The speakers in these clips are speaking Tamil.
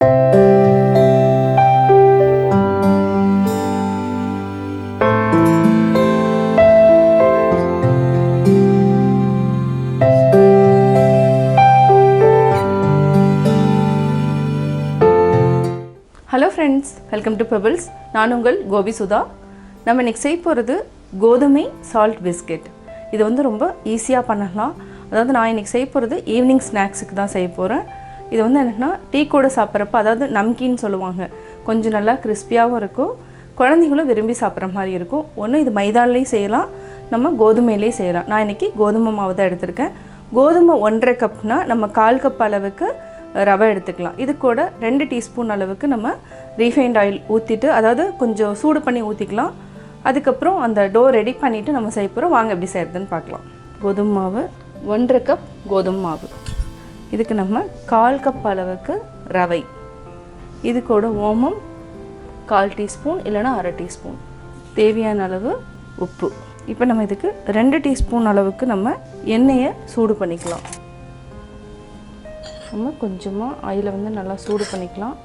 Hello friends, welcome to Pebbles. நான் உங்கள் கோபி சுதா. நம்ம இன்னைக்கு செய்ய போகிறது கோதுமை சால்ட் பிஸ்கெட். இது வந்து ரொம்ப ஈஸியாக பண்ணலாம். அதாவது நான் இன்னைக்கு செய்ய போகிறது ஈவினிங் ஸ்நாக்ஸுக்கு தான் செய்ய போகிறேன். இது வந்து என்னன்னா டீ கூட சாப்பிட்றப்ப, அதாவது நம்கின்னு சொல்லுவாங்க, கொஞ்சம் நல்லா கிறிஸ்பியாகவும் இருக்கும், குழந்தைங்களும் விரும்பி சாப்பிட்ற மாதிரி இருக்கும். ஒன்று இது மைதாலேயும் செய்யலாம், நம்ம கோதுமையிலேயும் செய்யலாம். நான் இன்றைக்கி கோதுமை மாவு தான் எடுத்திருக்கேன். கோதுமை 1.5 கப்னா நம்ம 1/4 கப் அளவுக்கு ரவை எடுத்துக்கலாம். இது கூட 2 டீஸ்பூன் அளவுக்கு நம்ம ரீஃபைண்ட் ஆயில் ஊற்றிட்டு, அதாவது கொஞ்சம் சூடு பண்ணி ஊற்றிக்கலாம். அதுக்கப்புறம் அந்த டோ ரெடி பண்ணிவிட்டு நம்ம செய்ய போகிறோம். வாங்க எப்படி செய்கிறதுன்னு பார்க்கலாம். கோதுமை மாவு 1.5 கப் கோதுமை மாவு. இதுக்கு நம்ம 1/4 கப் அளவுக்கு ரவை. இது கூட ஓமம் 1/4 டீஸ்பூன் இல்லைனா 1/2 டீஸ்பூன். தேவையான அளவு உப்பு. இப்போ நம்ம இதுக்கு 2 டீஸ்பூன் அளவுக்கு நம்ம எண்ணெயை சூடு பண்ணிக்கலாம். நம்ம கொஞ்சமாக ஆயிலை வந்து நல்லா சூடு பண்ணிக்கலாம்.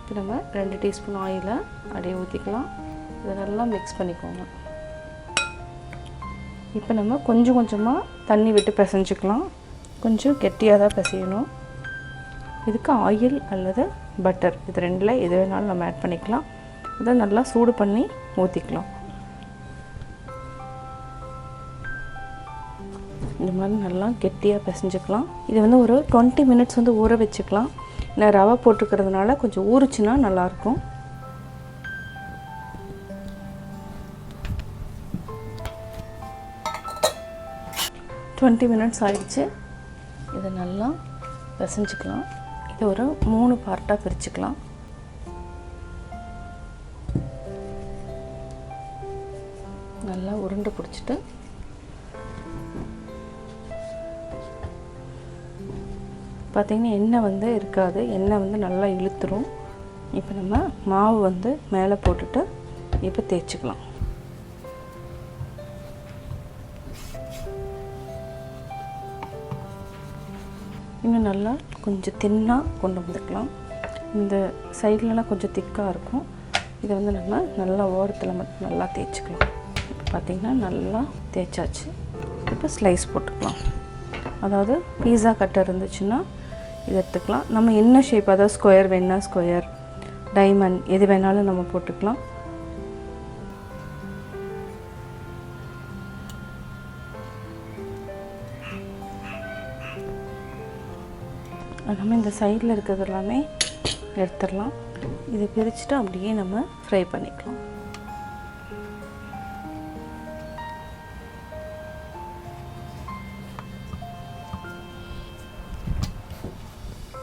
இப்போ நம்ம 2 டீஸ்பூன் ஆயிலை அப்படியே ஊற்றிக்கலாம். இதை நல்லா மிக்ஸ் பண்ணிக்கோங்க. இப்போ நம்ம கொஞ்சம் கொஞ்சமாக தண்ணி விட்டு பிசைஞ்சிக்கலாம். கொஞ்சம் கெட்டியாக தான் பிசையணும். இதுக்கு ஆயில் அல்லது பட்டர், இது ரெண்டில் எது வேணாலும் நம்ம ஆட் பண்ணிக்கலாம். இதை நல்லா சூடு பண்ணி ஊற்றிக்கலாம். இந்த மாதிரி நல்லா கெட்டியாக பிசைஞ்சிக்கலாம். இது வந்து ஒரு 20 மினிட்ஸ் வந்து ஊற வச்சுக்கலாம். ஏன்னா ரவை போட்டுக்கிறதுனால கொஞ்சம் ஊறுச்சுன்னா நல்லாயிருக்கும். டுவெண்ட்டி மினிட்ஸ் ஆகிடுச்சு. இதை நல்லா பிசைஞ்சிக்கலாம். இதை ஒரு 3 பார்ட்டாக பிரிச்சுக்கலாம். நல்லா உருண்டை பிடிச்சிட்டு பார்த்திங்கன்னா எண்ணெய் வந்து இருக்காது, எண்ணெய் வந்து நல்லா இழுத்துரும். இப்போ நம்ம மாவு வந்து மேலே போட்டுட்டு இப்போ தேய்ச்சிக்கலாம். இன்னும் நல்லா கொஞ்சம் தின்னாக கொண்டு வந்துக்கலாம். இந்த சைட்லலாம் கொஞ்சம் திக்காக இருக்கும். இதை வந்து நம்ம நல்லா ஓரத்தில் மட்டும் நல்லா தேய்ச்சிக்கலாம். இப்போ பார்த்திங்கன்னா நல்லா தேய்ச்சாச்சு. இப்போ ஸ்லைஸ் போட்டுக்கலாம். அதாவது பீஸா கட்டர் இருந்துச்சுன்னா இது எடுத்துக்கலாம். நம்ம என்ன ஷேப், அதாவது ஸ்கொயர் வேணா ஸ்கொயர், டைமண்ட், எது வேணாலும் நம்ம போட்டுக்கலாம். நம்ம இந்த சைடில் இருக்கிறது எல்லாமே எடுத்துடலாம். இதை பிரிச்சுட்டு அப்படியே நம்ம ஃப்ரை பண்ணிக்கலாம்.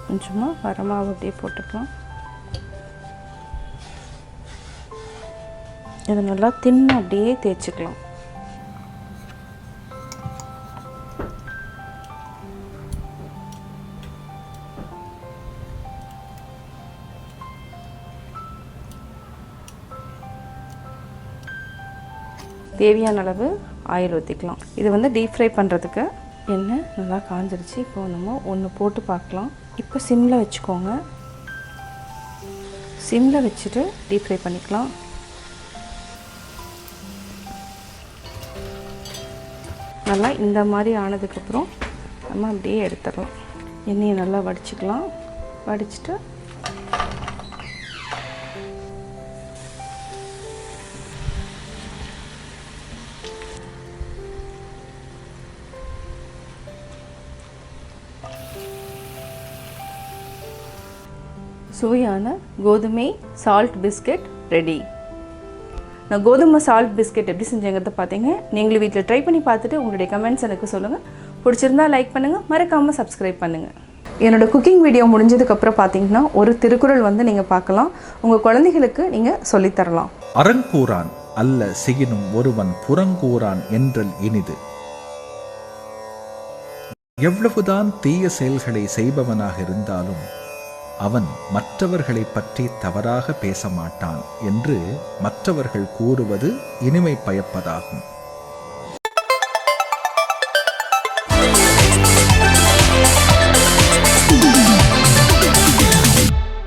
கொஞ்சமாக வரமாவு அப்படியே போட்டுக்கலாம். இதை நல்லா தின்னு அப்படியே தேய்ச்சிக்கலாம். தேவையான அளவு ஆயில் ஊற்றிக்கலாம். இது வந்து டீப் ஃப்ரை பண்ணுறதுக்கு எண்ணெய் நல்லா காஞ்சிருச்சு. இப்போ நம்ம ஒன்று போட்டு பார்க்கலாம். இப்போ சிம்மில் வச்சுக்கோங்க. சிம்மில் வச்சுட்டு டீப் ஃப்ரை பண்ணிக்கலாம். நல்லா இந்த மாதிரி ஆனதுக்கப்புறம் நம்ம அப்படியே எடுத்துடலாம். எண்ணெயை நல்லா வடிச்சுக்கலாம். வடிச்சிட்டு சுவையான கோதுமை சால்ட் பிஸ்கெட் ரெடி. நான் கோதுமை சால்ட் பிஸ்கெட் எப்படி செஞ்சேங்கிறத பார்த்தீங்க. நீங்களும் வீட்டில் ட்ரை பண்ணி பார்த்துட்டு உங்களுடைய கமெண்ட்ஸ் எனக்கு சொல்லுங்கள். பிடிச்சிருந்தா லைக் பண்ணுங்கள், மறக்காமல் சப்ஸ்கிரைப் பண்ணுங்கள். என்னோடய குக்கிங் வீடியோ முடிஞ்சதுக்கப்புறம் பார்த்தீங்கன்னா ஒரு திருக்குறள் வந்து நீங்கள் பார்க்கலாம். உங்கள் குழந்தைகளுக்கு நீங்கள் சொல்லித்தரலாம். அறங்கூறான் அல்ல செய்யினும் ஒருவன் புறங்கூறான் என்றல் இனிது. எவ்வளவுதான் தீய செயல்களை செய்பவனாக இருந்தாலும் அவன் மற்றவர்களை பற்றி தவறாக பேச மாட்டான் என்று மற்றவர்கள் கூறுவது இனிமை பயப்பதாகும்.